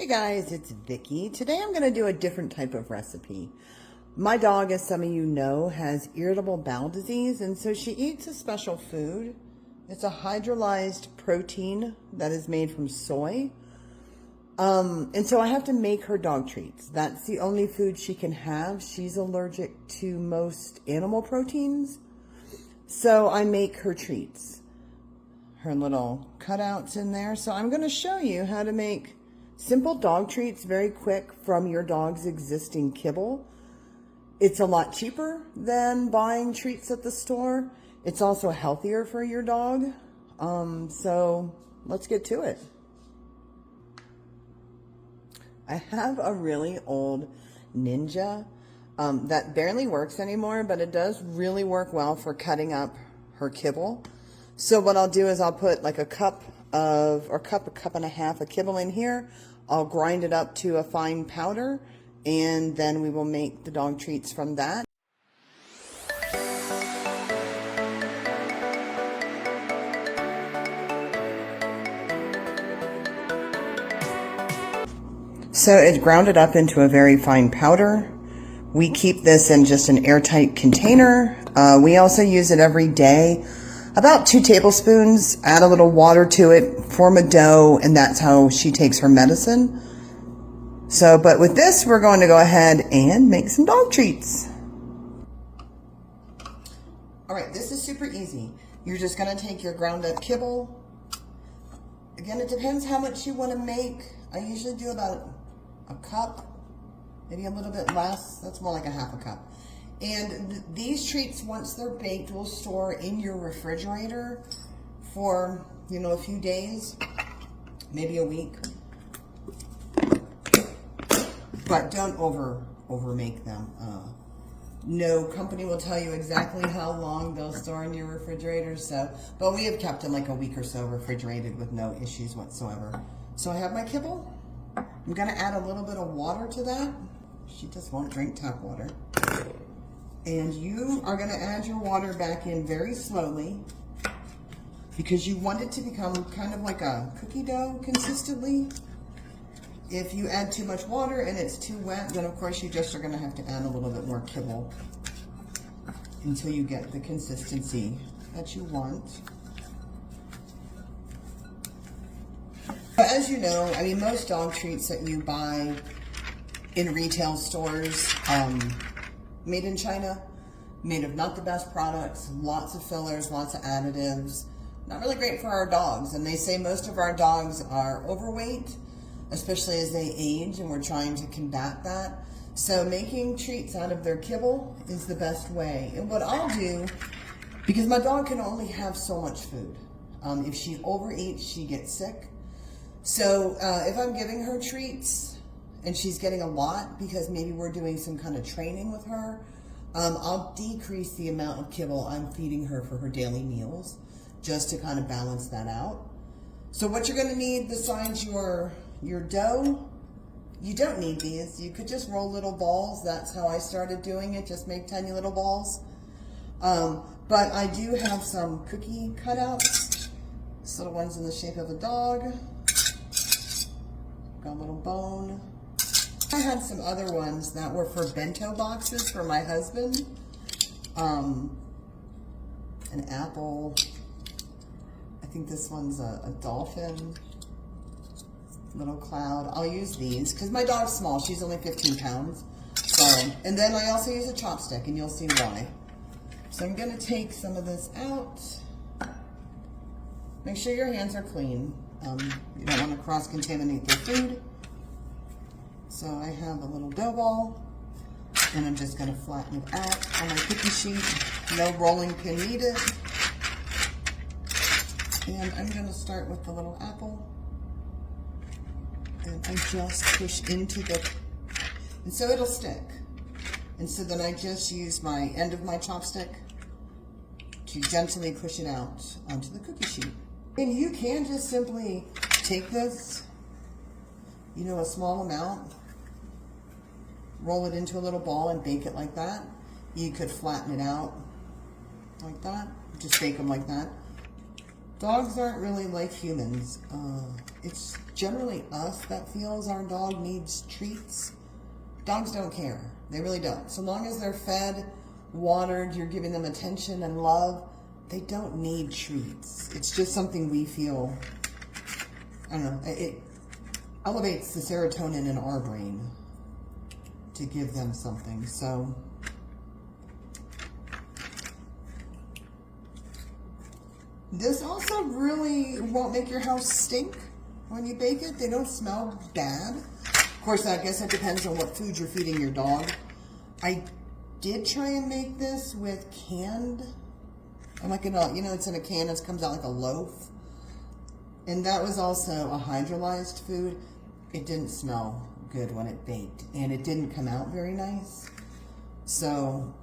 Hey guys, it's Vicky. Today I'm going to do a different type of recipe. My dog, as some of you know, has irritable bowel disease, and so she eats a special food. It's a hydrolyzed protein that is made from soy. And so I have to make her dog treats. That's the only food she can have. She's allergic to most animal proteins. So I make her treats. Her little cutouts in there. So I'm going to show you how to make simple dog treats very quick from your dog's existing kibble. It's a lot cheaper than buying treats at the store. It's also healthier for your dog. So let's get to it. I have a really old Ninja that barely works anymore, but it does really work well for cutting up her kibble. So what I'll do is I'll put like a cup and a half of kibble in here. I'll grind it up to a fine powder, and then we will make the dog treats from that. So it's grounded up into a very fine powder. We keep this in just an airtight container. We also use it every day. About 2 tablespoons, add a little water to it, form a dough, and that's how she takes her medicine. So, but with this, we're going to go ahead and make some dog treats. All right, this is super easy. You're just going to take your ground up kibble. Again, it depends how much you want to make. I usually do about a cup, maybe a little bit less. That's more like a half a cup. And these treats, once they're baked, will store in your refrigerator for, a few days, maybe a week. But don't over make them. No company will tell you exactly how long they'll store in your refrigerator. But we have kept them like a week or so refrigerated with no issues whatsoever. So I have my kibble. I'm gonna add a little bit of water to that. She just won't drink tap water. And you are going to add your water back in very slowly because you want it to become kind of like a cookie dough consistently. If you add too much water and it's too wet, then of course you just are going to have to add a little bit more kibble until you get the consistency that you want. But as you know, most dog treats that you buy in retail stores, made in China, made of not the best products, lots of fillers, lots of additives, not really great for our dogs. And they say most of our dogs are overweight, especially as they age, and we're trying to combat that. So making treats out of their kibble is the best way. And what I'll do, because my dog can only have so much food. If she overeats, she gets sick. So if I'm giving her treats, and she's getting a lot because maybe we're doing some kind of training with her, I'll decrease the amount of kibble I'm feeding her for her daily meals just to kind of balance that out. So what you're going to need besides your dough, you don't need these. You could just roll little balls. That's how I started doing it, just make tiny little balls. But I do have some cookie cutouts, these little ones in the shape of a dog. Got a little bone. I had some other ones that were for bento boxes for my husband. An apple. I think this one's a dolphin. Little cloud. I'll use these because my dog's small. She's only 15 pounds. So, and then I also use a chopstick, and you'll see why. So I'm going to take some of this out. Make sure your hands are clean. You don't want to cross-contaminate their food. So I have a little dough ball, and I'm just going to flatten it out on my cookie sheet. No rolling pin needed. And I'm going to start with the little apple. And I just push into and so it'll stick. And so then I just use my end of my chopstick to gently push it out onto the cookie sheet. And you can just simply take this, a small amount, roll it into a little ball and bake it like that. You could flatten it out like that, just bake them like that. Dogs aren't really like humans. It's generally us that feels our dog needs treats. Dogs don't care. They really don't. So long as they're fed, watered, you're giving them attention and love, they don't need treats. It's just something we feel, I don't know, it elevates the serotonin in our brain to give them something. So this also really won't make your house stink when you bake it. They don't smell bad. Of course, I guess that depends on what food you're feeding your dog. I did try and make this with canned, I'm like, it's in a can, it comes out like a loaf. And that was also a hydrolyzed food. It didn't smell good when it baked, and it didn't come out very nice. So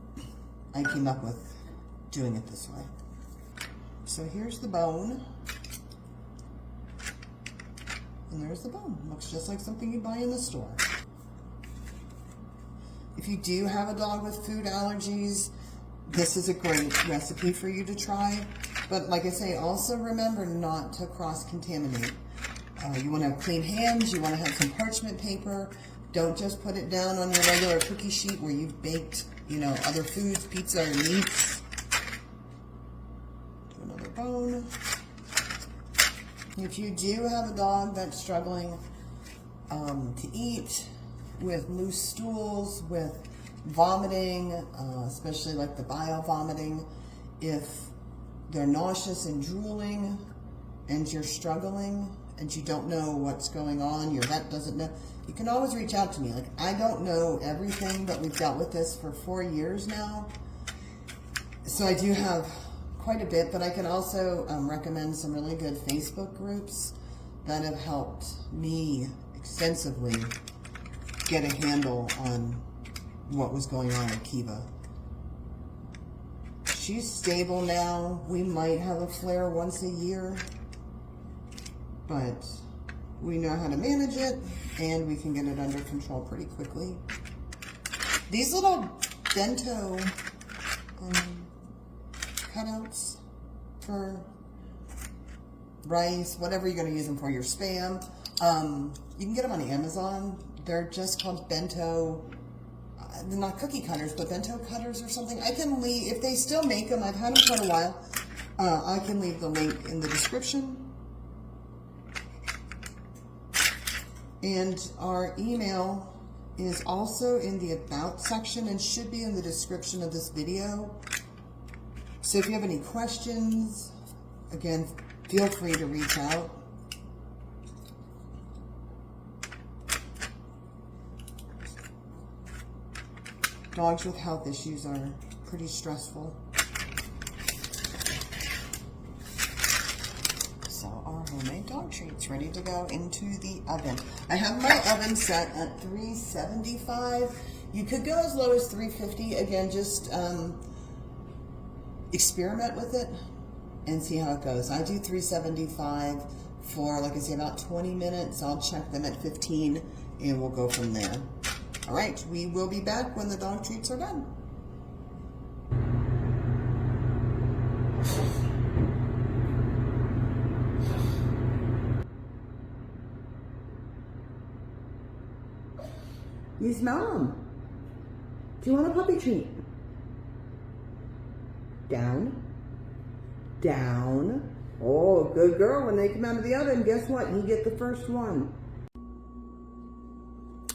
I came up with doing it this way. So here's the bone. And there's the bone. Looks just like something you buy in the store. If you do have a dog with food allergies, this is a great recipe for you to try. But like I say, also remember not to cross-contaminate. You want to have clean hands. You want to have some parchment paper. Don't just put it down on your regular cookie sheet where you've baked, other foods, pizza or meats. Do another bone. If you do have a dog that's struggling to eat, with loose stools, with vomiting, especially like the bile vomiting, if they're nauseous and drooling and you're struggling and you don't know what's going on, your vet doesn't know, you can always reach out to me. Like, I don't know everything, but we've dealt with this for 4 years now. So I do have quite a bit, but I can also recommend some really good Facebook groups that have helped me extensively get a handle on what was going on with Kiva. She's stable now. We might have a flare once a year, but we know how to manage it and we can get it under control pretty quickly. These little bento cutouts for rice, whatever you're going to use them for, your Spam, you can get them on Amazon. They're just called bento, they're not cookie cutters, but bento cutters or something. I can leave, if they still make them, I've had them for a while, I can leave the link in the description. And our email is also in the About section and should be in the description of this video. So if you have any questions, again, feel free to reach out. Dogs with health issues are pretty stressful. So our homemade dog treats ready to go into the oven. I have my oven set at 375. You could go as low as 350. Again, just experiment with it and see how it goes. I do 375 for, like I say, about 20 minutes. I'll check them at 15 and we'll go from there. All right, we will be back when the dog treats are done. You smell them. Do you want a puppy treat? Down. Down. Oh, good girl. When they come out of the oven, guess what? You get the first one.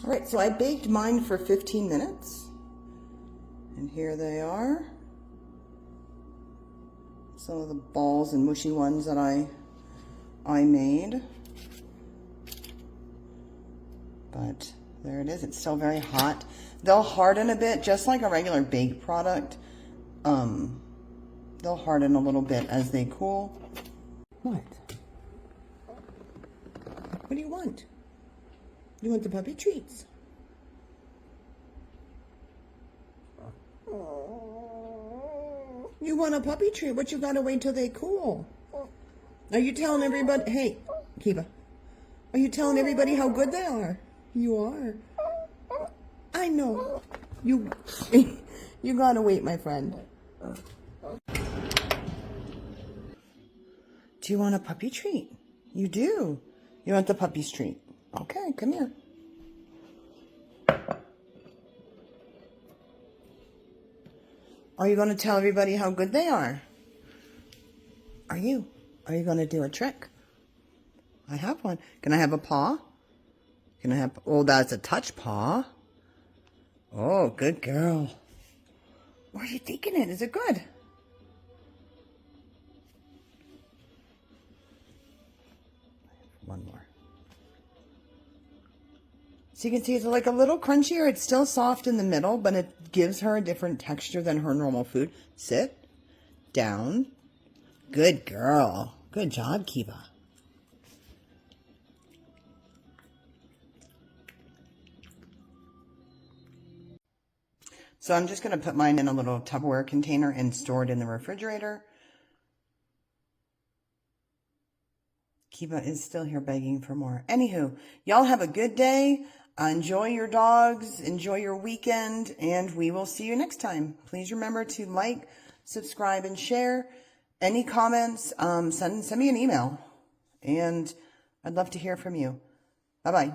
All right, so I baked mine for 15 minutes. And here they are. Some of the balls and mushy ones that I made. But there it is. It's still very hot. They'll harden a bit, just like a regular baked product. They'll harden a little bit as they cool. What? What do you want? You want the puppy treats? You want a puppy treat, but you gotta wait till they cool. Are you telling everybody, hey, Kiva, are you telling everybody how good they are? You are. I know. You gotta wait, my friend. Do you want a puppy treat? You do. You want the puppy's treat? Okay, come here. Are you going to tell everybody how good they are? Are you? Are you going to do a trick? I have one. Can I have a paw? Can I have... Oh, that's a touch paw. Oh, good girl. Where are you taking it? Is it good? One more. So you can see it's like a little crunchier. It's still soft in the middle, but it gives her a different texture than her normal food. Sit. Down. Good girl. Good job, Kiba. So I'm just going to put mine in a little Tupperware container and store it in the refrigerator. Kiba is still here begging for more. Anywho, y'all have a good day. Enjoy your dogs. Enjoy your weekend. And we will see you next time. Please remember to like, subscribe, and share. Any comments, send me an email. And I'd love to hear from you. Bye-bye.